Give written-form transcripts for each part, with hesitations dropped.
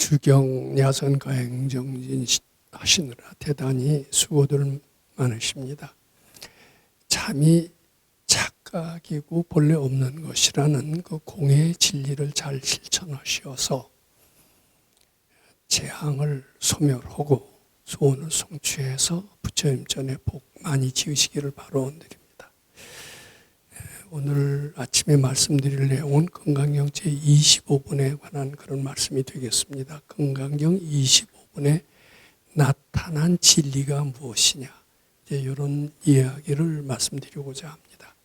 주경 야선가 행정진 하시느라 대단히 수고들 많으십니다. 잠이 착각이고 본래 없는 것이라는 그 공의 진리를 잘 실천하셔서 재앙을 소멸하고 소원을 성취해서 부처님 전에 복 많이 지으시기를 바라옵니다. 오늘 아침에 말씀드릴 내용은 건강경 제25번에 관한 그런 말씀이 되겠습니다. 건강경 25번에 나타난 진리가 무엇이냐, 이제 이런 이야기를 말씀드리고자 합니다.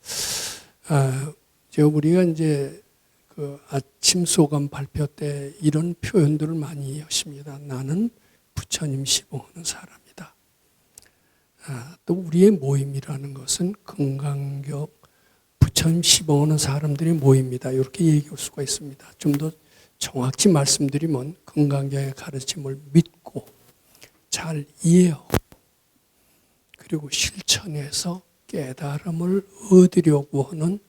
우리가 이제 그 아침 소감 발표 때 이런 표현들을 많이 하십니다. 나는 부처님 시봉하는 사람이다. 또 우리의 모임이라는 것은 건강경 부처님 시봉하는 사람들의 모임이다. 이렇게 얘기할 수가 있습니다. 좀 더 정확히 말씀드리면 건강경의 가르침을 믿고 잘 이해하고 그리고 실천해서 깨달음을 얻으려고 하는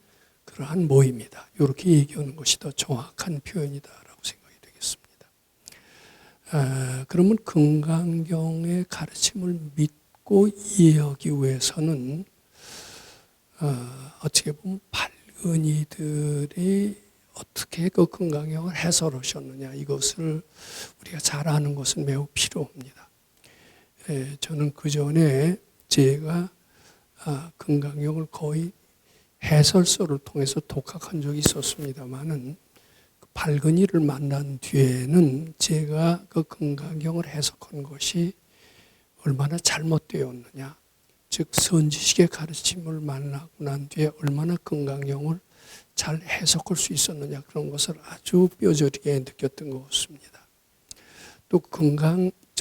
그러한 모임이다. 이렇게 얘기하는 것이 더 정확한 표현이다라고 생각이 되겠습니다. 그러면 건강경의 가르침을 믿고 이해하기 위해서는 어떻게 보면 발근이들이 어떻게 그 건강경을 해설하셨느냐, 이것을 우리가 잘 아는 것은 매우 필요합니다. 저는 그 전에 제가 건강경을 거의 해설서를 통해서 독학한 적이 있었습니다만은 발근이를 만난 뒤에는 제가 그 건강경을 해석한 것이 얼마나 잘못되었느냐, 즉 선지식의 가르침을 만나고 난 뒤에 얼마나 건강경을 잘 해석할 수 있었느냐, 그런 것을 아주 뼈저리게 느꼈던 것 같습니다. 또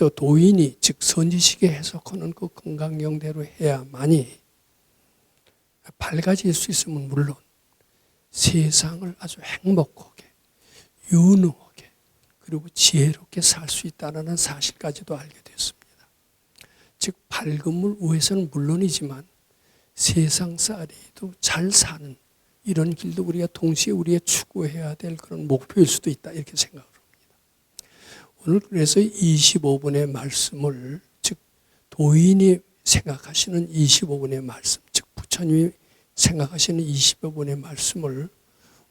도인이 즉 선지식에 해석하는 그 건강경대로 해야만이 밝아질 수 있으면 물론 세상을 아주 행복하게, 유능하게, 그리고 지혜롭게 살 수 있다는 사실까지도 알게 됐습니다. 즉 밝음을 위해서는 물론이지만 세상살이도 잘 사는 이런 길도 우리가 동시에 우리가 추구해야 될 그런 목표일 수도 있다, 이렇게 생각을 합니다. 오늘 그래서 25분의 말씀을, 즉 도인이 생각하시는 25분의 말씀, 즉 부처님이 생각하시는 25분의 말씀을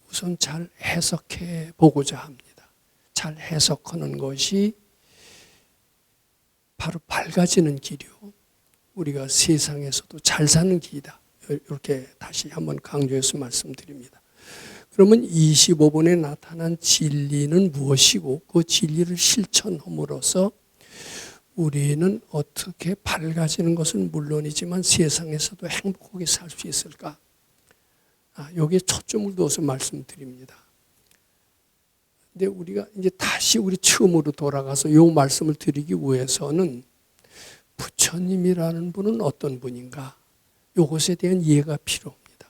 우선 잘 해석해 보고자 합니다. 잘 해석하는 것이 바로 밝아지는 길이요, 우리가 세상에서도 잘 사는 길이다. 이렇게 다시 한번 강조해서 말씀드립니다. 그러면 25번에 나타난 진리는 무엇이고 그 진리를 실천함으로써 우리는 어떻게 밝아지는 것은 물론이지만 세상에서도 행복하게 살 수 있을까? 여기에 초점을 두어서 말씀드립니다. 근데 우리가 이제 다시 우리 처음으로 돌아가서 이 말씀을 드리기 위해서는 부처님이라는 분은 어떤 분인가? 이것에 대한 이해가 필요합니다.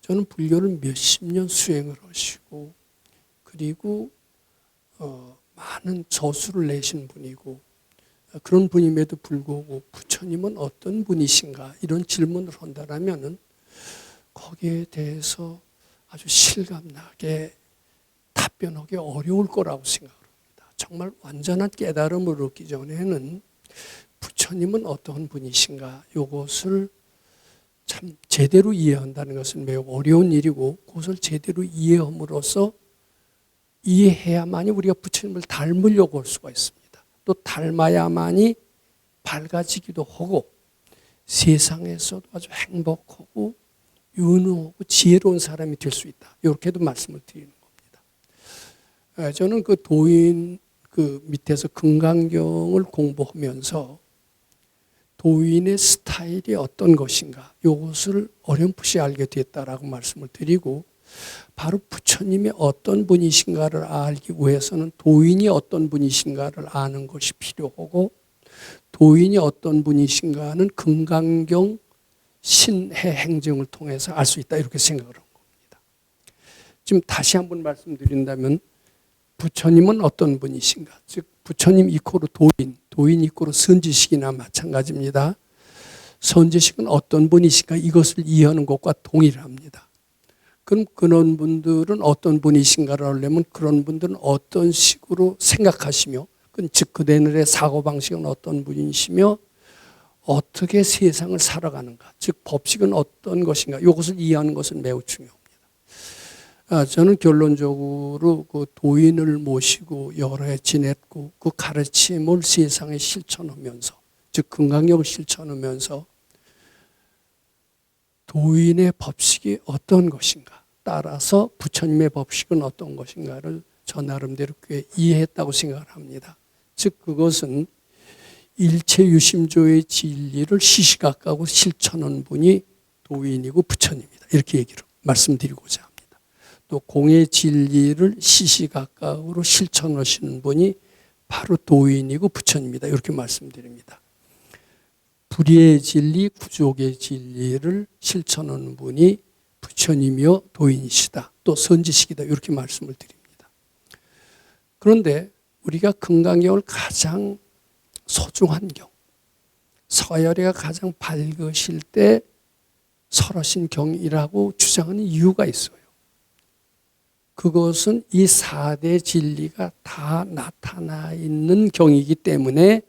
저는 불교를 몇십 년 수행을 하시고 그리고 많은 저수를 내신 분이고 그런 분임에도 불구하고 부처님은 어떤 분이신가? 이런 질문을 한다면 거기에 대해서 아주 실감나게 답변하기 어려울 거라고 생각합니다. 정말 완전한 깨달음을 얻기 전에는 부처님은 어떤 분이신가, 이것을 참 제대로 이해한다는 것은 매우 어려운 일이고 그것을 제대로 이해함으로써 이해해야만이 우리가 부처님을 닮으려고 할 수가 있습니다. 또 닮아야만이 밝아지기도 하고 세상에서도 아주 행복하고 유능하고 지혜로운 사람이 될 수 있다. 이렇게도 말씀을 드리는 겁니다. 저는 그 도인 그 밑에서 건강경을 공부하면서 도인의 스타일이 어떤 것인가, 이것을 어렴풋이 알게 됐다라고 말씀을 드리고, 바로 부처님이 어떤 분이신가를 알기 위해서는 도인이 어떤 분이신가를 아는 것이 필요하고, 도인이 어떤 분이신가는 건강경 신해 행정을 통해서 알 수 있다, 이렇게 생각을 한 겁니다. 지금 다시 한번 말씀드린다면 부처님은 어떤 분이신가, 즉 부처님 이코로 도인 이코로 선지식이나 마찬가지입니다. 선지식은 어떤 분이신가, 이것을 이해하는 것과 동일합니다. 그럼 그런 분들은 어떤 분이신가를 알려면 그런 분들은 어떤 식으로 생각하시며 즉 그대들의 사고방식은 어떤 분이시며 어떻게 세상을 살아가는가, 즉 법칙은 어떤 것인가, 이것을 이해하는 것은 매우 중요합니다. 저는 결론적으로 그 도인을 모시고 여러 해 지냈고 그 가르침을 세상에 실천하면서, 즉 건강력을 실천하면서 도인의 법칙이 어떤 것인가, 따라서 부처님의 법칙은 어떤 것인가를 저 나름대로 꽤 이해했다고 생각을 합니다. 즉 그것은 일체유심조의 진리를 시시각각으로 실천한 분이 도인이고 부처님이다, 이렇게 얘기를 말씀드리고자 합니다. 또 공의 진리를 시시각각으로 실천하시는 분이 바로 도인이고 부처님이다, 이렇게 말씀드립니다. 불의의 진리, 구족의 진리를 실천하는 분이 부처님이요 도인이시다, 또 선지식이다, 이렇게 말씀을 드립니다. 그런데 우리가 금강경을 가장 소중한 경, 서열이가 가장 밝으실 때 설하신 경이라고 주장하는 이유가 있어요. 그것은 이 4대 진리가 다 나타나 있는 경이기 때문에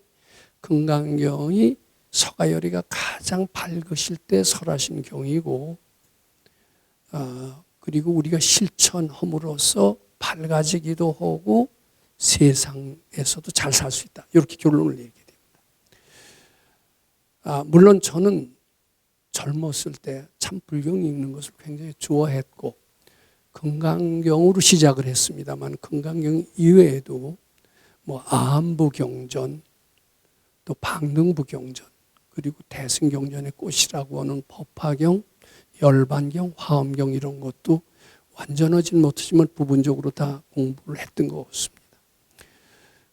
금강경이 서가열이가 가장 밝으실 때 설하신 경이고, 그리고 우리가 실천함으로써 밝아지기도 하고 세상에서도 잘 살 수 있다, 이렇게 결론을 내게 됩니다. 물론 저는 젊었을 때 참 불경 읽는 것을 굉장히 좋아했고 금강경으로 시작을 했습니다만, 금강경 이외에도 뭐 아한부경전, 또 방등부경전, 그리고 대승경전의 꽃이라고 하는 법화경, 열반경, 화엄경, 이런 것도 완전하진 못하지만 부분적으로 다 공부를 했던 것 같습니다.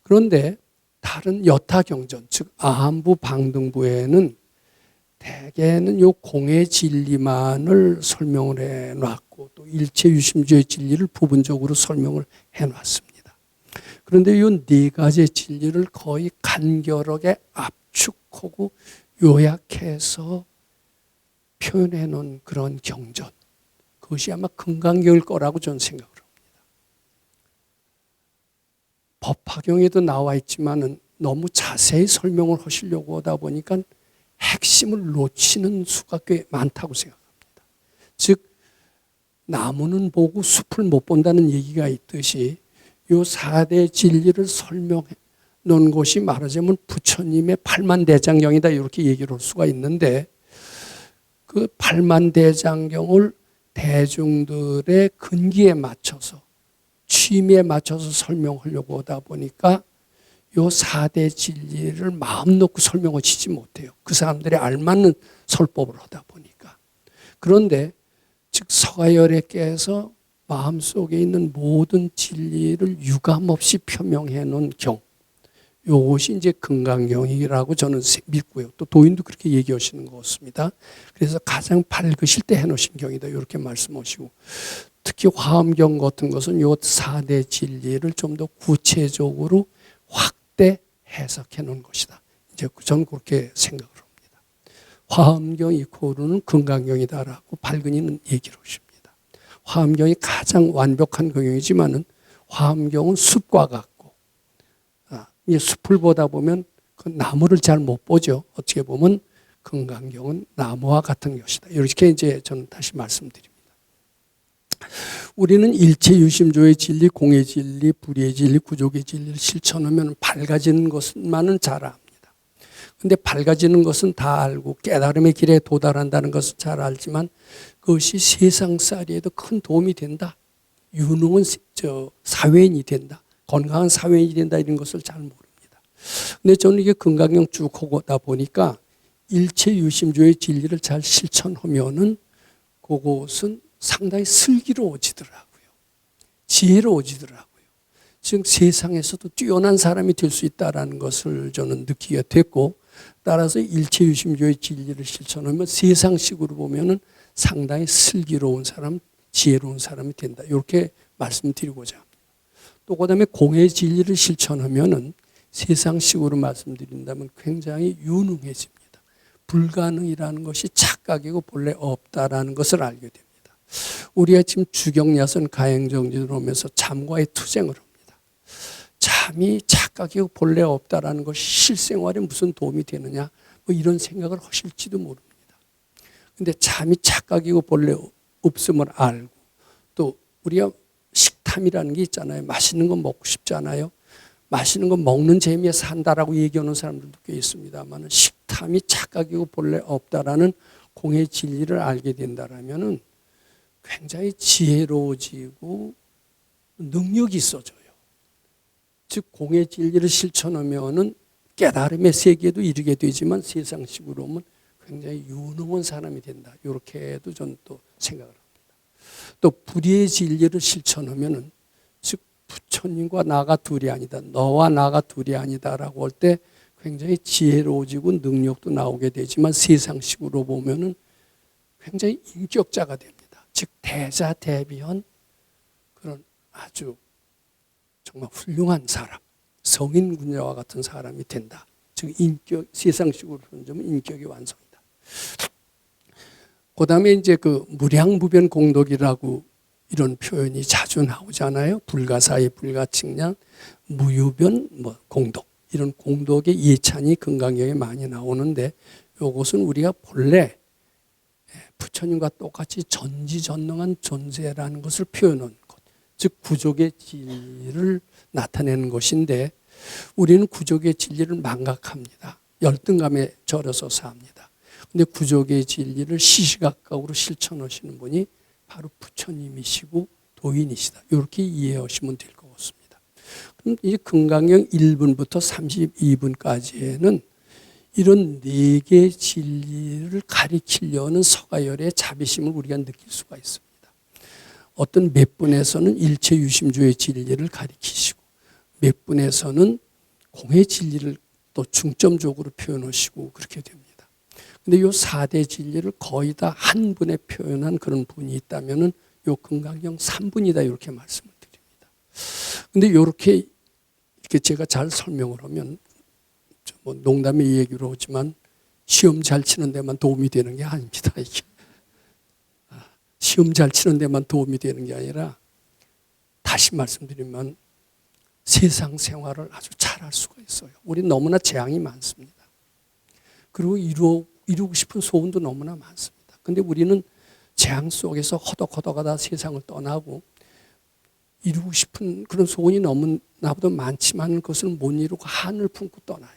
그런데 다른 여타경전, 즉 아한부, 방등부에는 대개는 요 공의 진리만을 설명을 해놨고 또 일체유심조의 진리를 부분적으로 설명을 해놨습니다. 그런데 이 4가지의 진리를 거의 간결하게 압축하고 요약해서 표현해 놓은 그런 경전, 그것이 아마 금강경일 거라고 저는 생각을 합니다. 법화경에도 나와 있지만 너무 자세히 설명을 하시려고 하다 보니까 핵심을 놓치는 수가 꽤 많다고 생각합니다. 즉 나무는 보고 숲을 못 본다는 얘기가 있듯이 이 4대 진리를 설명해 놓은 것이 말하자면 부처님의 팔만대장경이다, 이렇게 얘기를 할 수가 있는데, 그 팔만대장경을 대중들의 근기에 맞춰서 취미에 맞춰서 설명하려고 하다 보니까 이 4대 진리를 마음 놓고 설명하시지 못해요. 그 사람들이 알맞는 설법을 하다 보니까. 그런데 즉 서가열애께서 마음속에 있는 모든 진리를 유감없이 표명해 놓은 경, 이것이 이제 금강경이라고 저는 믿고요. 또 도인도 그렇게 얘기하시는 것 같습니다. 그래서 가장 밝으실 때 해놓으신 경이다, 이렇게 말씀하시고, 특히 화엄경 같은 것은 이 4대 진리를 좀 더 구체적으로 확대 해석해 놓은 것이다, 이제 저는 그렇게 생각을 합니다. 화엄경 이코르는 금강경이다라고 발근이는 얘기를 하십니다. 화엄경이 가장 완벽한 경이지만은 화엄경은 숲과 같고, 이 숲을 보다 보면 그 나무를 잘 못 보죠. 어떻게 보면 금강경은 나무와 같은 것이다, 이렇게 이제 저는 다시 말씀드립니다. 우리는 일체유심조의 진리, 공의 진리, 불의의 진리, 구족의 진리를 실천하면 밝아지는 것만은 잘 압니다. 그런데 밝아지는 것은 다 알고 깨달음의 길에 도달한다는 것은 잘 알지만 그것이 세상살이에도 큰 도움이 된다, 유능한 사회인이 된다, 건강한 사회인이 된다, 이런 것을 잘 모릅니다. 근데 저는 이게 금강경 쭉 하다 보니까 일체유심조의 진리를 잘 실천하면은 그것은 상당히 슬기로워지더라고요. 지혜로워지더라고요. 즉 세상에서도 뛰어난 사람이 될 수 있다는 것을 저는 느끼게 됐고, 따라서 일체유심조의 진리를 실천하면 세상식으로 보면은 상당히 슬기로운 사람, 지혜로운 사람이 된다, 이렇게 말씀드리고자 합니다. 또 그다음에 공의 진리를 실천하면은 세상식으로 말씀드린다면 굉장히 유능해집니다. 불가능이라는 것이 착각이고 본래 없다라는 것을 알게 됩니다. 우리가 지금 주경야선 가행정진을 오면서 잠과의 투쟁을 합니다. 잠이 착각이고 본래 없다라는 것이 실생활에 무슨 도움이 되느냐, 뭐 이런 생각을 하실지도 모릅니다. 근데 잠이 착각이고 본래 없음을 알고, 또 우리가 식탐이라는 게 있잖아요. 맛있는 거 먹고 싶잖아요. 맛있는 거 먹는 재미에 산다라고 얘기하는 사람들도 꽤 있습니다만, 식탐이 착각이고 본래 없다라는 공의 진리를 알게 된다라면은 굉장히 지혜로워지고 능력이 있어져요. 즉 공의 진리를 실천하면은 깨달음의 세계에도 이르게 되지만 세상식으로 보면 굉장히 유능한 사람이 된다. 이렇게도 저는 또 생각을 합니다. 또 불의의 진리를 실천하면은, 즉 부처님과 나가 둘이 아니다, 너와 나가 둘이 아니다라고 할 때 굉장히 지혜로워지고 능력도 나오게 되지만 세상식으로 보면은 굉장히 인격자가 됩니다. 즉 대자대비한 그런 아주 정말 훌륭한 사람, 성인군자와 같은 사람이 된다. 즉 인격, 세상식으로 본다면 인격이 완성이다. 그 다음에 이제 그 무량무변 공덕이라고 이런 표현이 자주 나오잖아요. 불가사의 불가측량, 무유변 뭐 공덕, 이런 공덕의 예찬이 금강경에 많이 나오는데, 이것은 우리가 본래 부처님과 똑같이 전지전능한 존재라는 것을 표현한 것, 즉 구족의 진리를 나타내는 것인데, 우리는 구족의 진리를 망각합니다. 열등감에 절여서 삽니다. 근데 구족의 진리를 시시각각으로 실천하시는 분이 바로 부처님이시고 도인이시다. 이렇게 이해하시면 될 것 같습니다. 그럼 이 금강경 1분부터 32분까지에는 이런 네 개의 진리를 가리키려는 서가열의 자비심을 우리가 느낄 수가 있습니다. 어떤 몇 분에서는 일체유심조의 진리를 가리키시고, 몇 분에서는 공의 진리를 또 중점적으로 표현하시고 그렇게 됩니다. 근데 이 4대 진리를 거의 다 한 분에 표현한 그런 분이 있다면은 요 금강경 3분이다, 이렇게 말씀을 드립니다. 근데 이렇게 제가 잘 설명을 하면, 뭐 농담의 얘기로 하지만 시험 잘 치는 데만 도움이 되는 게 아닙니다. 이게. 시험 잘 치는 데만 도움이 되는 게 아니라, 다시 말씀드리면 세상 생활을 아주 잘할 수가 있어요. 우리 너무나 재앙이 많습니다. 그리고 이루고 싶은 소원도 너무나 많습니다. 근데 우리는 재앙 속에서 허덕허덕하다 세상을 떠나고, 이루고 싶은 그런 소원이 너무 나보다 많지만 그것을 못 이루고 한을 품고 떠나요.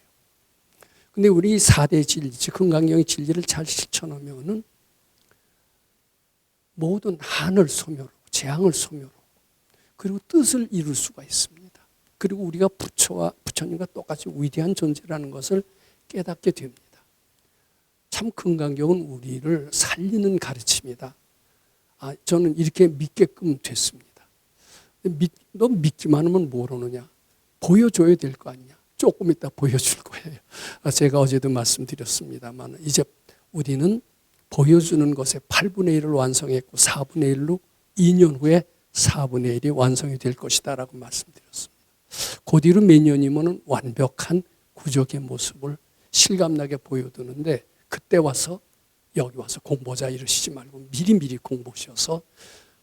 근데 우리 4대 진리, 즉 금강경의 진리를 잘 실천하면은 모든 한을 소멸하고 재앙을 소멸하고, 그리고 뜻을 이룰 수가 있습니다. 그리고 우리가 부처님과 똑같이 위대한 존재라는 것을 깨닫게 됩니다. 참 금강경은 우리를 살리는 가르침이다. 저는 이렇게 믿게끔 됐습니다. 너 믿기만 하면 뭘 하느냐? 보여줘야 될 거 아니냐? 조금 이따 보여줄 거예요. 제가 어제도 말씀드렸습니다만, 이제 우리는 보여주는 것에 8분의 1을 완성했고 4분의 1로 2년 후에 4분의 1이 완성이 될 것이다 라고 말씀드렸습니다. 그 뒤로 몇 년이면 완벽한 구족의 모습을 실감나게 보여두는데, 그때 와서 여기 와서 공보자 이러시지 말고 미리미리 공보셔서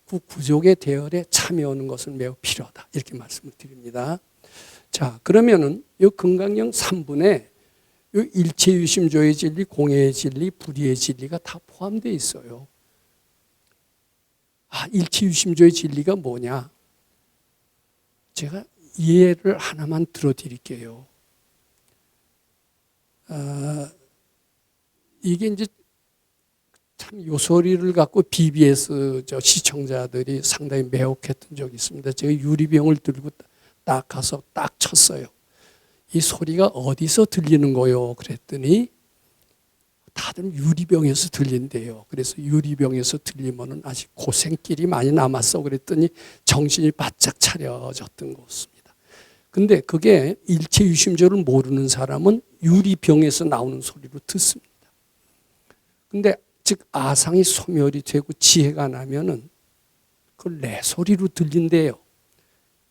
그 구족의 대열에 참여하는 것은 매우 필요하다, 이렇게 말씀을 드립니다. 자, 그러면은 이 금강경 3분에 이 일체유심조의 진리, 공의 진리, 불의의 진리가 다 포함되어 있어요. 일체유심조의 진리가 뭐냐? 제가 예를 하나만 들어드릴게요. 이게 이제 참 요소리를 갖고 BBS 시청자들이 상당히 매혹했던 적이 있습니다. 제가 유리병을 들고 딱 가서 딱 쳤어요. 이 소리가 어디서 들리는 거요? 그랬더니 다들 유리병에서 들린대요. 그래서 유리병에서 들리면은 아직 고생길이 많이 남았어. 그랬더니 정신이 바짝 차려졌던 것 같습니다. 근데 그게 일체유심조를 모르는 사람은 유리병에서 나오는 소리로 듣습니다. 근데 즉 아상이 소멸이 되고 지혜가 나면은 그걸 내 소리로 들린대요.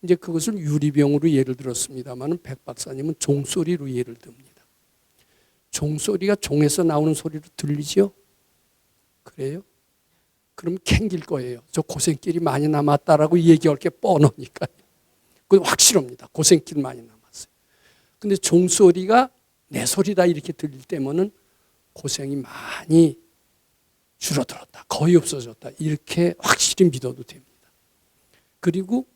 이제 그것을 유리병으로 예를 들었습니다만은 백 박사님은 종소리로 예를 듭니다. 종소리가 종에서 나오는 소리로 들리죠? 그래요? 그럼 캥길 거예요. 저 고생길이 많이 남았다라고 얘기할 게 뻔하니까요. 그건 확실합니다. 고생길 많이 남았어요. 근데 종소리가 내 소리다 이렇게 들릴 때면은 고생이 많이 줄어들었다. 거의 없어졌다. 이렇게 확실히 믿어도 됩니다. 그리고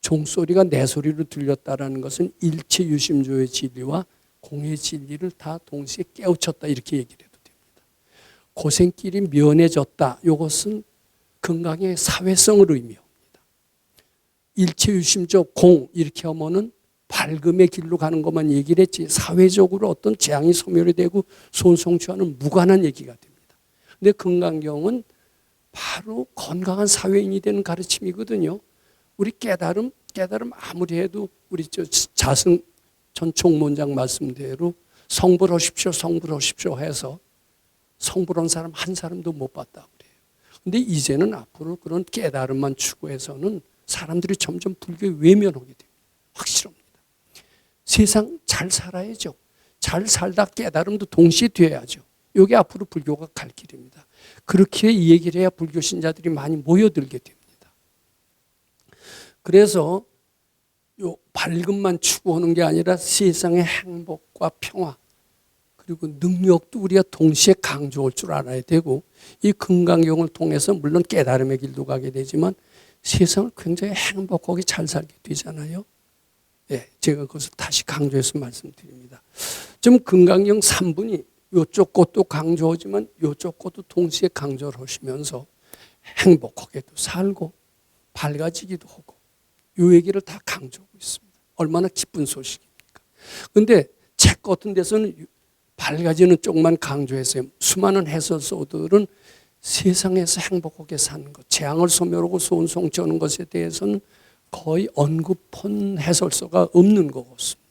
종소리가 내 소리로 들렸다라는 것은 일체 유심조의 진리와 공의 진리를 다 동시에 깨우쳤다. 이렇게 얘기를 해도 됩니다. 고생길이 면해졌다. 이것은 건강의 사회성을 의미합니다. 일체 유심조 공 이렇게 하면은 밝음의 길로 가는 것만 얘기를 했지 사회적으로 어떤 재앙이 소멸이 되고 손성취와는 무관한 얘기가 됩니다. 근데 건강경은 바로 건강한 사회인이 되는 가르침이거든요. 우리 깨달음 아무리 해도 우리 자승 전 총무원장 말씀대로 성불하십시오 해서 성불한 사람 한 사람도 못 봤다고 그래요. 근데 이제는 앞으로 그런 깨달음만 추구해서는 사람들이 점점 불교에 외면하게 됩니다. 확실합니다. 세상 잘 살아야죠. 잘 살다 깨달음도 동시에 되어야죠. 이게 앞으로 불교가 갈 길입니다. 그렇게 이 얘기를 해야 불교 신자들이 많이 모여들게 됩니다. 그래서 요 밝음만 추구하는 게 아니라 세상의 행복과 평화 그리고 능력도 우리가 동시에 강조할 줄 알아야 되고 이 금강경을 통해서 물론 깨달음의 길도 가게 되지만 세상을 굉장히 행복하게 잘 살게 되잖아요. 예, 제가 그것을 다시 강조해서 말씀드립니다. 좀 금강경 3분이 이쪽 것도 강조하지만 이쪽 것도 동시에 강조를 하시면서 행복하게도 살고 밝아지기도 하고 이 얘기를 다 강조하고 있습니다. 얼마나 기쁜 소식입니까? 그런데 책 같은 데서는 밝아지는 쪽만 강조했어요. 수많은 해설서들은 세상에서 행복하게 사는 것, 재앙을 소멸하고 소원성취하는 것에 대해서는 거의 언급한 해설서가 없는 것 같습니다.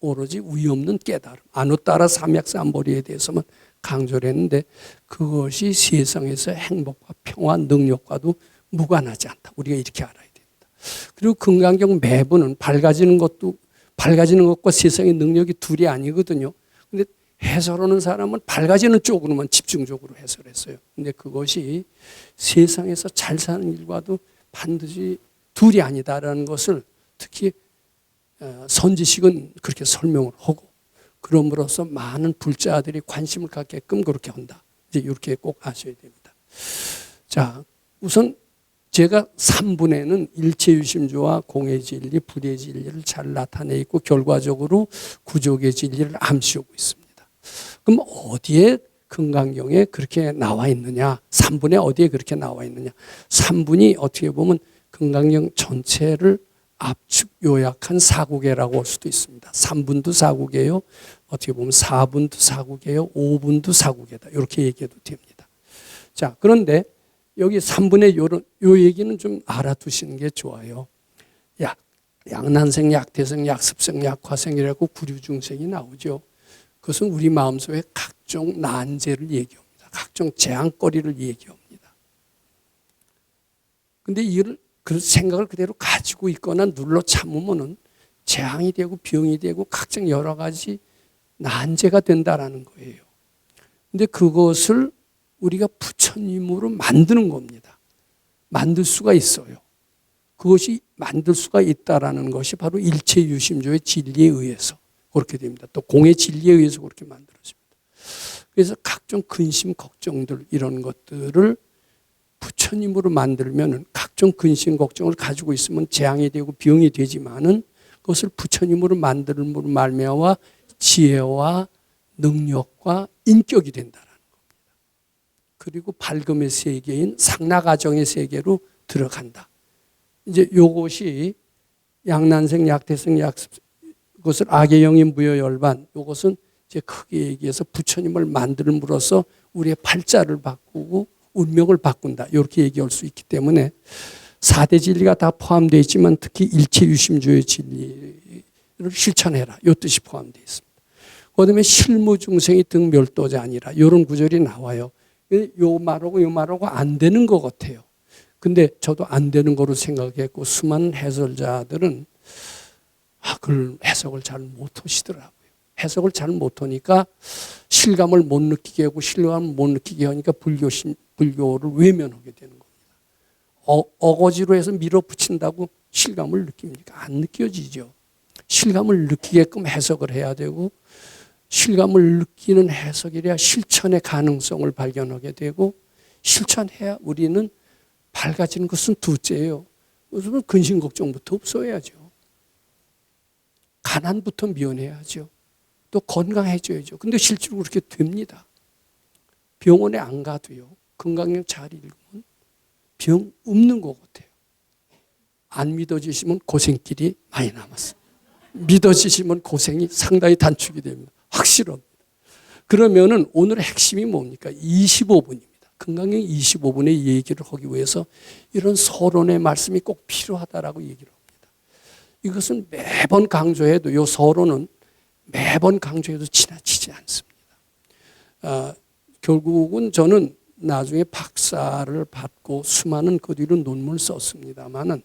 오로지 위없는 깨달음, 아누따라 삼약삼보리에 대해서만 강조를 했는데 그것이 세상에서 행복과 평화, 능력과도 무관하지 않다. 우리가 이렇게 알아야 됩니다. 그리고 금강경 매부는 밝아지는 것과 세상의 능력이 둘이 아니거든요. 근데 해설하는 사람은 밝아지는 쪽으로만 집중적으로 해설했어요. 근데 그것이 세상에서 잘 사는 일과도 반드시 둘이 아니다라는 것을 특히 선지식은 그렇게 설명을 하고 그럼으로써 많은 불자들이 관심을 갖게끔 그렇게 한다. 이제 이렇게 꼭 아셔야 됩니다. 자, 우선 제가 3분에는 일체유심조와 공의 진리, 불의 진리를 잘 나타내 있고 결과적으로 구족의 진리를 암시하고 있습니다. 그럼 어디에 금강경에 그렇게 나와 있느냐? 3분에 어디에 그렇게 나와 있느냐? 3분이 어떻게 보면 금강경 전체를 압축 요약한 사국예라고 할 수도 있습니다. 3분도 사국예요. 어떻게 보면 4분도 사국예요. 5분도 사국예다. 이렇게 얘기해도 됩니다. 자, 그런데 여기 3분의 요 얘기는 좀 알아두시는 게 좋아요. 양난생, 약태생, 약습생, 약화생이라고 구류중생이 나오죠. 그것은 우리 마음속에 각종 난제를 얘기합니다. 각종 재앙거리를 얘기합니다. 그런데 이를 그 생각을 그대로 가지고 있거나 눌러 참으면은 재앙이 되고 병이 되고 각종 여러 가지 난제가 된다라는 거예요. 그런데 그것을 우리가 부처님으로 만드는 겁니다. 만들 수가 있어요. 그것이 만들 수가 있다라는 것이 바로 일체유심조의 진리에 의해서 그렇게 됩니다. 또 공의 진리에 의해서 그렇게 만들어집니다. 그래서 각종 근심, 걱정들 이런 것들을 부처님으로 만들면 각종 근심, 걱정을 가지고 있으면 재앙이 되고 병이 되지만은 그것을 부처님으로 만들므로 말미암아 지혜와 능력과 인격이 된다라는 겁니다. 그리고 밝음의 세계인 상락아정의 세계로 들어간다. 이제 요것이 양난생, 약태생, 약습생 그것을 악의 영인 무여열반 이것은 이제 크게 얘기해서 부처님을 만들므로써 우리의 팔자를 바꾸고 운명을 바꾼다. 이렇게 얘기할 수 있기 때문에 4대 진리가 다 포함되어 있지만 특히 일체유심조의 진리를 실천해라. 이 뜻이 포함되어 있습니다. 그다음에 실무중생이 등멸도자 아니라 이런 구절이 나와요. 요 말하고 안 되는 것 같아요. 근데 저도 안 되는 거로 생각했고 수많은 해설자들은 그걸 해석을 잘 못하시더라고요. 해석을 잘 못하니까 실감을 못 느끼게 하고 실감을 못 느끼게 하니까 불교를 외면하게 되는 겁니다. 어거지로 해서 밀어붙인다고 실감을 느낍니까? 안 느껴지죠. 실감을 느끼게끔 해석을 해야 되고 실감을 느끼는 해석이래야 실천의 가능성을 발견하게 되고 실천해야 우리는 밝아지는 것은 둘째예요. 우선 근심 걱정부터 없어야죠. 가난부터 면해야죠. 또 건강해져야죠. 근데 실제로 그렇게 됩니다. 병원에 안 가도요. 건강력 잘 읽으면 병 없는 것 같아요. 안 믿어지시면 고생길이 많이 남았어요. 믿어지시면 고생이 상당히 단축이 됩니다. 확실합니다. 그러면은 오늘의 핵심이 뭡니까? 25분입니다. 건강력 25분의 얘기를 하기 위해서 이런 서론의 말씀이 꼭 필요하다라고 얘기를 합니다. 이것은 매번 강조해도 이 서론은 매번 강조해도 지나치지 않습니다. 결국은 저는 나중에 박사를 받고 수많은 그 뒤로 논문을 썼습니다만은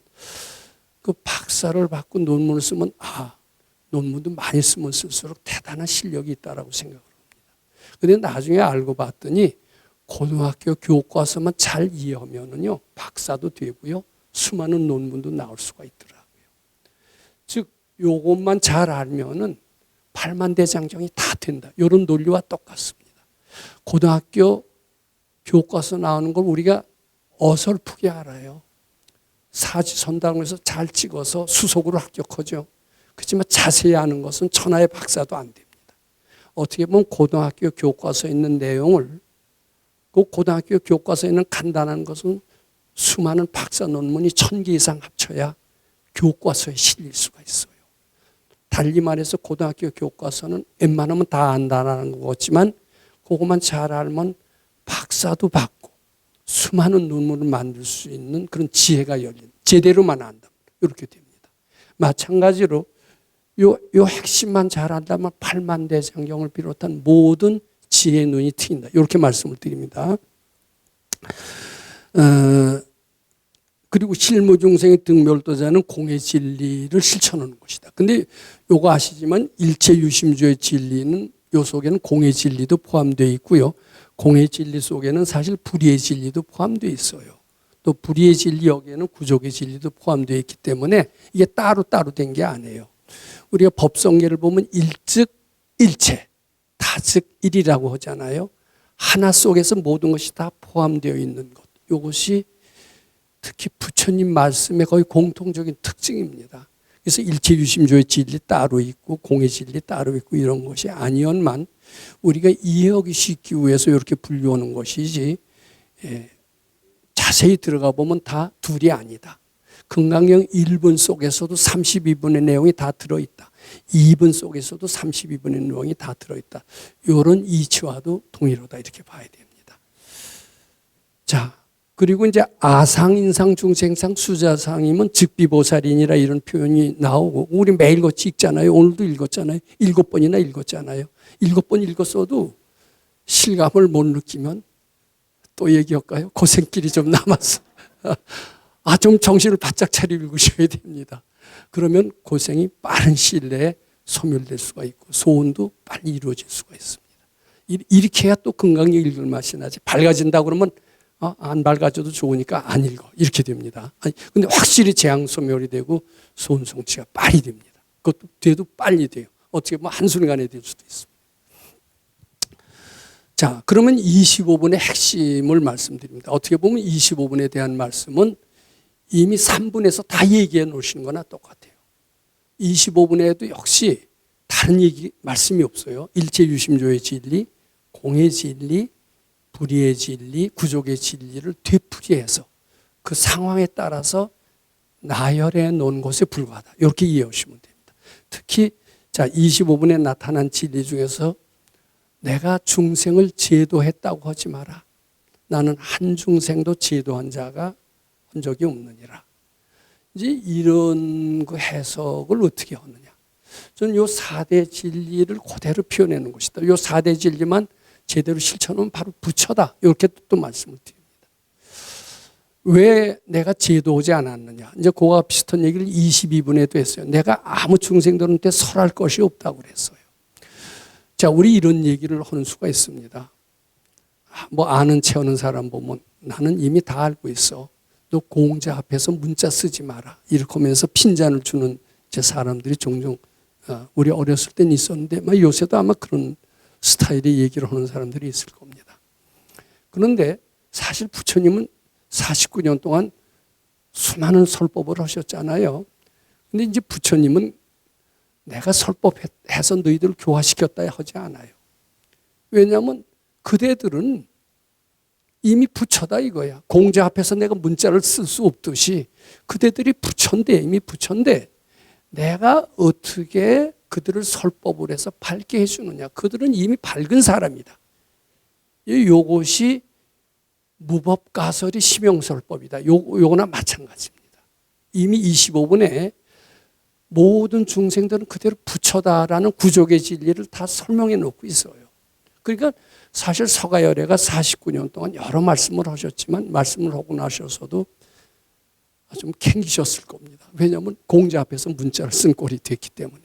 그 박사를 받고 논문을 쓰면 논문도 많이 쓰면 쓸수록 대단한 실력이 있다라고 생각을 합니다. 그런데 나중에 알고 봤더니 고등학교 교과서만 잘 이해하면은요 박사도 되고요 수많은 논문도 나올 수가 있더라고요. 즉 요것만 잘 알면은 팔만대장경이 다 된다. 이런 논리와 똑같습니다. 고등학교 교과서 나오는 걸 우리가 어설프게 알아요. 사지선다공에서 잘 찍어서 수석으로 합격하죠. 그렇지만 자세히 아는 것은 천하의 박사도 안 됩니다. 어떻게 보면 고등학교 교과서에 있는 내용을 그 고등학교 교과서에 있는 간단한 것은 수많은 박사 논문이 1000개 이상 합쳐야 교과서에 실릴 수가 있어요. 달리 말해서 고등학교 교과서는 웬만하면 다 안다라는 것 같지만 그것만 잘 알면 박사도 받고 수많은 논문을 만들 수 있는 그런 지혜가 열린 제대로만 안다. 이렇게 됩니다. 마찬가지로 요 핵심만 잘 안다면 팔만대장경을 비롯한 모든 지혜의 눈이 트인다. 이렇게 말씀을 드립니다. 그리고 실무중생의 등멸도자는 공의 진리를 실천하는 것이다. 근데 요거 아시지만 일체유심주의 진리는 요 속에는 공의 진리도 포함되어 있고요. 공의 진리 속에는 사실 불의의 진리도 포함되어 있어요. 또 불의의 진리 여기에는 구족의 진리도 포함되어 있기 때문에 이게 따로따로 된 게 아니에요. 우리가 법성계를 보면 일즉 일체, 다즉 일이라고 하잖아요. 하나 속에서 모든 것이 다 포함되어 있는 것. 이것이 특히 부처님 말씀의 거의 공통적인 특징입니다. 그래서 일체유심조의 진리 따로 있고 공의 진리 따로 있고 이런 것이 아니었만 우리가 이해하기 쉽기 위해서 이렇게 분류하는 것이지 자세히 들어가 보면 다 둘이 아니다. 건강경 1분 속에서도 32분의 내용이 다 들어있다. 2분 속에서도 32분의 내용이 다 들어있다. 이런 이치와도 동일하다 이렇게 봐야 됩니다. 자, 그리고 이제 아상인상 중생상 수자상이면 즉비보살이니라 이런 표현이 나오고 우리 매일 같이 읽잖아요. 오늘도 읽었잖아요. 7번이나 읽었잖아요. 7번 읽었어도 실감을 못 느끼면 또 얘기할까요? 고생길이 좀 남았어. 좀 정신을 바짝 차리고 읽으셔야 됩니다. 그러면 고생이 빠른 시일 내에 소멸될 수가 있고 소원도 빨리 이루어질 수가 있습니다. 이렇게 해야 또 건강히 읽을 맛이 나지. 밝아진다 그러면 안 밝아져도 좋으니까 안 읽어. 이렇게 됩니다. 근데 확실히 재앙 소멸이 되고 소원 성취가 빨리 됩니다. 그것도 돼도 빨리 돼요. 어떻게 보면 한순간에 될 수도 있습니다. 자, 그러면 25분의 핵심을 말씀드립니다. 어떻게 보면 25분에 대한 말씀은 이미 3분에서 다 얘기해 놓으시는 거나 똑같아요. 25분에도 역시 다른 말씀이 없어요. 일체유심조의 진리, 공의 진리, 불의의 진리, 구족의 진리를 되풀이해서 그 상황에 따라서 나열해 놓은 것에 불과하다. 이렇게 이해하시면 됩니다. 특히 25분에 나타난 진리 중에서 내가 중생을 제도했다고 하지 마라. 나는 한 중생도 제도한 자가 한 적이 없느니라. 이제 이런 그 해석을 어떻게 하느냐. 저는 요 4대 진리를 그대로 표현하는 것이다. 요 4대 진리만 제대로 실천하면 바로 부처다. 이렇게 또 말씀을 드립니다. 왜 내가 제도하지 않았느냐. 이제 그와 비슷한 얘기를 22분에도 했어요. 내가 아무 중생들한테 설할 것이 없다고 그랬어요. 자, 우리 이런 얘기를 하는 수가 있습니다. 뭐 아는 체 하는 사람 보면 나는 이미 다 알고 있어. 너 공자 앞에서 문자 쓰지 마라. 이렇게 하면서 핀잔을 주는 제 사람들이 종종 우리 어렸을 땐 있었는데 요새도 아마 그런 스타일의 얘기를 하는 사람들이 있을 겁니다. 그런데 사실 부처님은 49년 동안 수많은 설법을 하셨잖아요. 근데 이제 부처님은 내가 설법해서 너희들을 교화시켰다 하지 않아요. 왜냐하면 그대들은 이미 부처다 이거야. 공자 앞에서 내가 문자를 쓸 수 없듯이 그대들이 부처인데, 이미 부처인데 내가 어떻게 그들을 설법을 해서 밝게 해주느냐. 그들은 이미 밝은 사람이다. 요것이 무법가설이 심용설법이다. 요거나 마찬가지입니다. 이미 25분에 모든 중생들은 그대로 부처다라는 구족의 진리를 다 설명해 놓고 있어요. 그러니까 사실 서가열애가 49년 동안 여러 말씀을 하셨지만 말씀을 하고 나셔서도 좀 캥기셨을 겁니다. 왜냐하면 공자 앞에서 문자를 쓴 꼴이 됐기 때문에.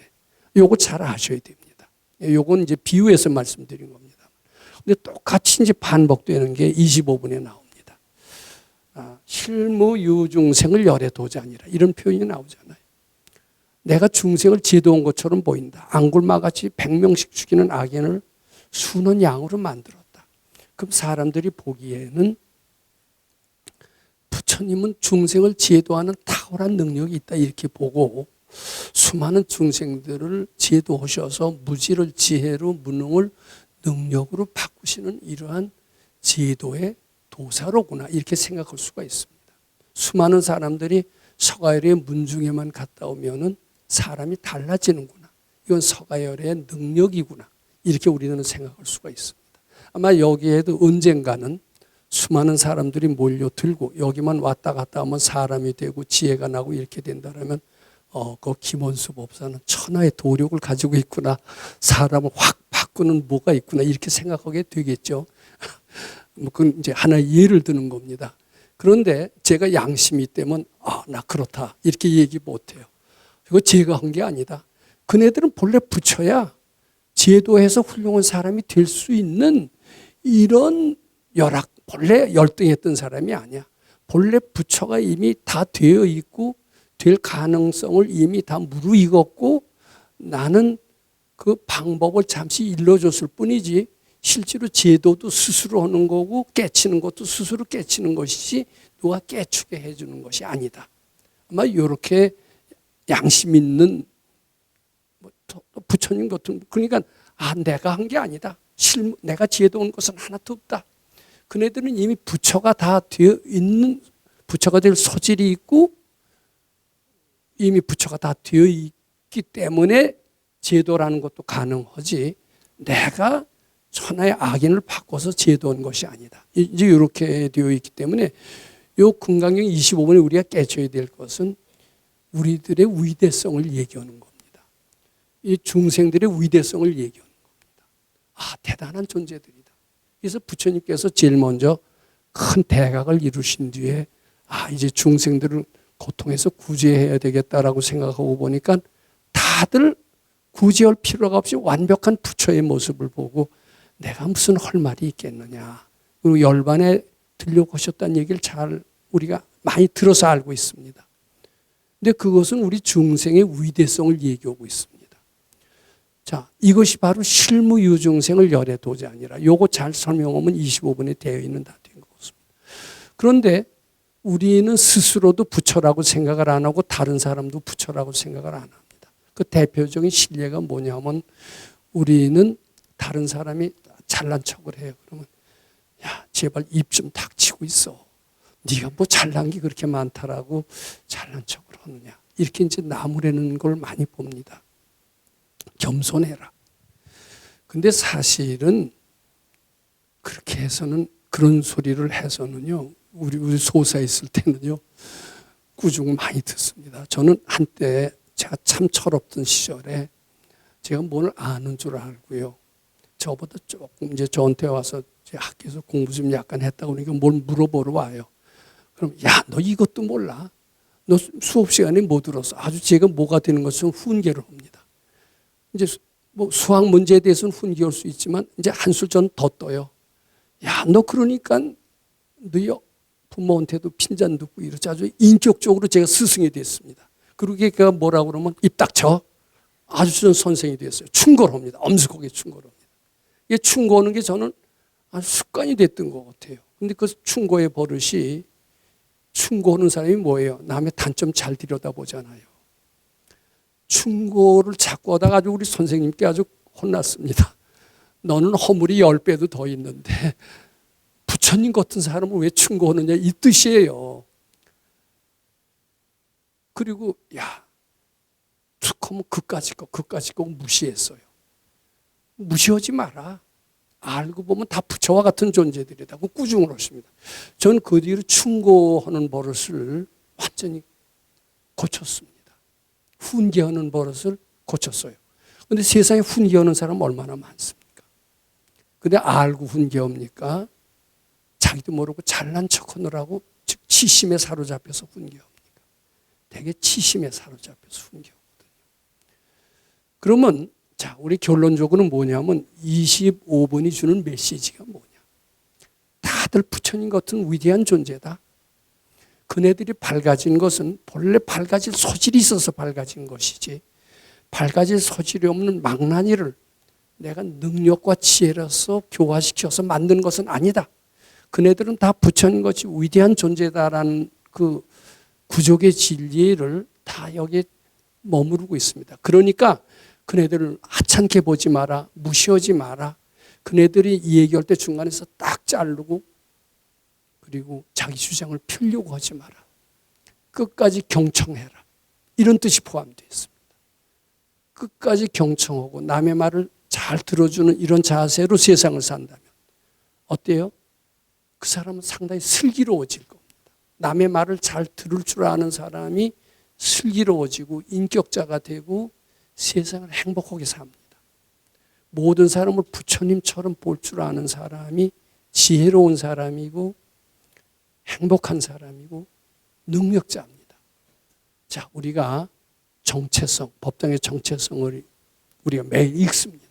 요거 잘 아셔야 됩니다. 요건 이제 비유해서 말씀드린 겁니다. 근데 똑같이 이제 반복되는 게 25분에 나옵니다. 실무유중생을 열에 도자니라 이런 표현이 나오잖아요. 내가 중생을 제도한 것처럼 보인다. 앙굴마같이 100명씩 죽이는 악인을 수는 양으로 만들었다. 그럼 사람들이 보기에는 부처님은 중생을 제도하는 탁월한 능력이 있다 이렇게 보고 수많은 중생들을 제도하셔서 무지를 지혜로 무능을 능력으로 바꾸시는 이러한 제도의 도사로구나 이렇게 생각할 수가 있습니다. 수많은 사람들이 서가열의 문중에만 갔다 오면은 사람이 달라지는구나. 이건 서가열의 능력이구나. 이렇게 우리는 생각할 수가 있습니다. 아마 여기에도 언젠가는 수많은 사람들이 몰려들고 여기만 왔다 갔다 하면 사람이 되고 지혜가 나고 이렇게 된다면 그 김원수 법사는 천하의 도력을 가지고 있구나. 사람을 확 바꾸는 뭐가 있구나. 이렇게 생각하게 되겠죠. 그건 이제 하나의 예를 드는 겁니다. 그런데 제가 양심이 있다면 나 그렇다. 이렇게 얘기 못해요. 이거 제가 한 게 아니다. 그네들은 본래 부처야 제도해서 훌륭한 사람이 될 수 있는 이런 열악, 본래 열등했던 사람이 아니야. 본래 부처가 이미 다 되어 있고 될 가능성을 이미 다 무르익었고 나는 그 방법을 잠시 일러줬을 뿐이지 실제로 제도도 스스로 하는 거고 깨치는 것도 스스로 깨치는 것이지 누가 깨추게 해주는 것이 아니다. 아마 이렇게 양심 있는 부처님 같은 그러니까 내가 한 게 아니다. 내가 제도한 것은 하나도 없다. 그네들은 이미 부처가 다 되어 있는 부처가 될 소질이 있고 이미 부처가 다 되어 있기 때문에 제도라는 것도 가능하지 내가 천하의 악인을 바꿔서 제도한 것이 아니다. 이제 이렇게 되어 있기 때문에 이 금강경 25번에 우리가 깨쳐야 될 것은 우리들의 위대성을 얘기하는 겁니다. 이 중생들의 위대성을 얘기하는 겁니다. 대단한 존재들이다. 그래서 부처님께서 제일 먼저 큰 대각을 이루신 뒤에 이제 중생들을 고통에서 구제해야 되겠다라고 생각하고 보니까 다들 구제할 필요가 없이 완벽한 부처의 모습을 보고 내가 무슨 할 말이 있겠느냐. 그리고 열반에 들려고 하셨다는 얘기를 잘 우리가 많이 들어서 알고 있습니다. 근데 그것은 우리 중생의 위대성을 얘기하고 있습니다. 자, 이것이 바로 실무유중생을 열에 도자니라. 요거 잘 설명하면 25분에 되어 있는 다 된 것입니다. 그런데 우리는 스스로도 부처라고 생각을 안 하고 다른 사람도 부처라고 생각을 안 합니다. 그 대표적인 실례가 뭐냐면 우리는 다른 사람이 잘난 척을 해요. 그러면 야 제발 입 좀 닥치고 있어. 네가 뭐 잘난 게 그렇게 많다라고 잘난 척을 하느냐. 이렇게 이제 나무라는 걸 많이 봅니다. 겸손해라. 근데 사실은 그렇게 해서는 그런 소리를 해서는요. 우리 소사에 있을 때는요. 꾸중 많이 듣습니다. 저는 한때 제가 참 철없던 시절에 제가 뭘 아는 줄 알고요. 저보다 조금 이제 저한테 와서 제 학교에서 공부 좀 약간 했다고 그러니까 뭘 물어보러 와요. 그럼 야, 너 이것도 몰라? 너 수업 시간에 못 들었어? 아주 제가 뭐가 되는 것처럼 훈계를 합니다. 이제 뭐 수학 문제에 대해서는 훈계할 수 있지만 이제 한술 전 더 떠요. 야, 너 그러니까 너희 부모한테도 핀잔 듣고 이러지. 아주 인격적으로 제가 스승이 됐습니다. 그리고 걔가 뭐라고 그러면 입 닥쳐. 아주 전 선생이 됐어요. 충고합니다. 엄숙하게 충고합니다. 이게 충고하는 게 저는 아주 습관이 됐던 것 같아요. 근데 그 충고의 버릇이, 충고하는 사람이 뭐예요? 남의 단점 잘 들여다보잖아요. 충고를 자꾸 하다가 아주 우리 선생님께 아주 혼났습니다. 너는 허물이 10배도 더 있는데 부처님 같은 사람을 왜 충고하느냐, 이 뜻이에요. 그리고 야, 툭 하면 그까짓 거 무시했어요. 무시하지 마라. 알고 보면 다 부처와 같은 존재들이다. 그 꾸중을 하십니다. 저는 그 뒤로 충고하는 버릇을 완전히 고쳤습니다. 훈계하는 버릇을 고쳤어요. 그런데 세상에 훈계하는 사람 얼마나 많습니까? 근데 알고 훈계합니까? 자기도 모르고 잘난 척하느라고, 즉 치심에 사로잡혀서 훈계합니까? 되게 치심에 사로잡혀서 훈계하거든요. 그러면 자, 우리 결론적으로는 뭐냐면 25번이 주는 메시지가 뭐냐. 다들 부처님 같은 위대한 존재다. 그네들이 밝아진 것은 본래 밝아질 소질이 있어서 밝아진 것이지, 밝아질 소질이 없는 망나니를 내가 능력과 지혜로서 교화시켜서 만든 것은 아니다. 그네들은 다 부처님같이 위대한 존재다라는 그 구족의 진리를 다 여기에 머무르고 있습니다. 그러니까 그네들을 하찮게 보지 마라. 무시하지 마라. 그네들이 이 얘기할 때 중간에서 딱 자르고, 그리고 자기 주장을 펴려고 하지 마라. 끝까지 경청해라. 이런 뜻이 포함되어 있습니다. 끝까지 경청하고 남의 말을 잘 들어주는 이런 자세로 세상을 산다면 어때요? 그 사람은 상당히 슬기로워질 겁니다. 남의 말을 잘 들을 줄 아는 사람이 슬기로워지고 인격자가 되고 세상을 행복하게 삽니다. 모든 사람을 부처님처럼 볼 줄 아는 사람이 지혜로운 사람이고 행복한 사람이고 능력자입니다. 자, 우리가 정체성, 법당의 정체성을 우리가 매일 읽습니다.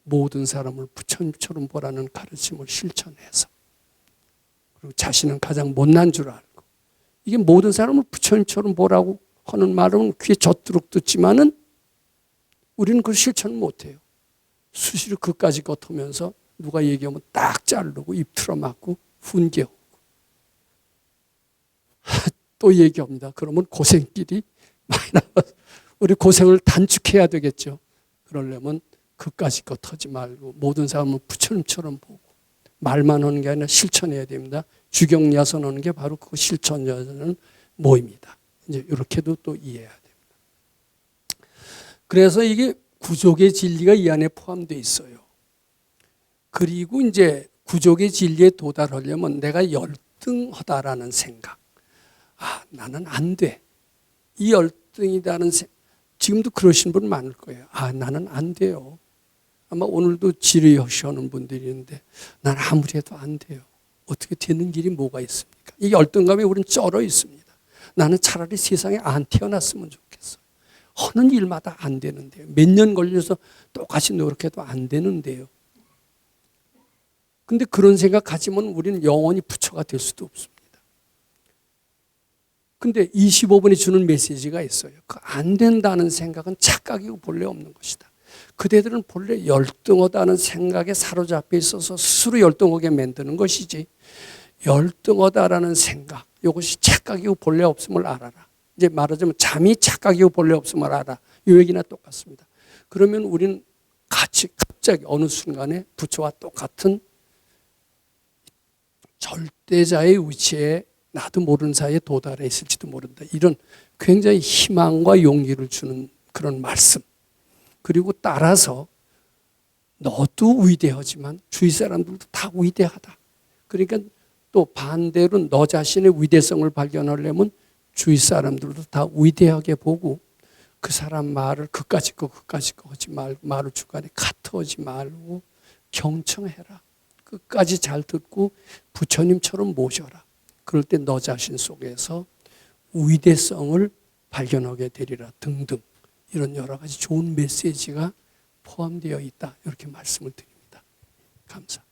모든 사람을 부처님처럼 보라는 가르침을 실천해서, 그리고 자신은 가장 못난 줄 알고, 이게 모든 사람을 부처님처럼 보라고 하는 말은 귀에 젖도록 듣지만은 우리는 그걸 실천 못해요. 수시로 그까지 겉으면서 누가 얘기하면 딱 자르고 입 틀어막고 훈계하고 또 얘기합니다. 그러면 고생길이 많이 나와서 우리 고생을 단축해야 되겠죠. 그러려면 그까지 겉하지 말고 모든 사람을 부처님처럼 보고 말만 하는 게 아니라 실천해야 됩니다. 주경야선하는 게 바로 그 실천야선은 모입니다. 이제 이렇게도 또 이해해야 됩니다. 그래서 이게 구족의 진리가 이 안에 포함되어 있어요. 그리고 이제 구족의 진리에 도달하려면 내가 열등하다라는 생각. 아, 나는 안 돼. 이 열등이라는 생각. 지금도 그러신 분 많을 거예요. 아, 나는 안 돼요. 아마 오늘도 질의하시는 분들이 있는데 난 아무리 해도 안 돼요. 어떻게 되는 길이 뭐가 있습니까? 이 열등감에 우리는 쩔어 있습니다. 나는 차라리 세상에 안 태어났으면 좋겠어요. 하는 일마다 안 되는데요. 몇 년 걸려서 똑같이 노력해도 안 되는데요. 근데 그런 생각 가지면 우리는 영원히 부처가 될 수도 없습니다. 근데 25번이 주는 메시지가 있어요. 그 안 된다는 생각은 착각이고 본래 없는 것이다. 그대들은 본래 열등하다는 생각에 사로잡혀 있어서 스스로 열등하게 만드는 것이지, 열등하다라는 생각, 이것이 착각이고 본래 없음을 알아라. 이제 말하자면 잠이 착각이고 본래 없음을 알아. 이 얘기나 똑같습니다. 그러면 우리는 갑자기 어느 순간에 부처와 똑같은 절대자의 위치에 나도 모르는 사이에 도달해 있을지도 모른다. 이런 굉장히 희망과 용기를 주는 그런 말씀. 그리고 따라서 너도 위대하지만 주위 사람들도 다 위대하다. 그러니까 또 반대로 너 자신의 위대성을 발견하려면 주위 사람들도 다 위대하게 보고 그 사람 말을 그까짓 거 하지 말고 말을 중간에 카트하지 말고 경청해라. 끝까지 잘 듣고 부처님처럼 모셔라. 그럴 때 너 자신 속에서 위대성을 발견하게 되리라 등등. 이런 여러 가지 좋은 메시지가 포함되어 있다. 이렇게 말씀을 드립니다. 감사합니다.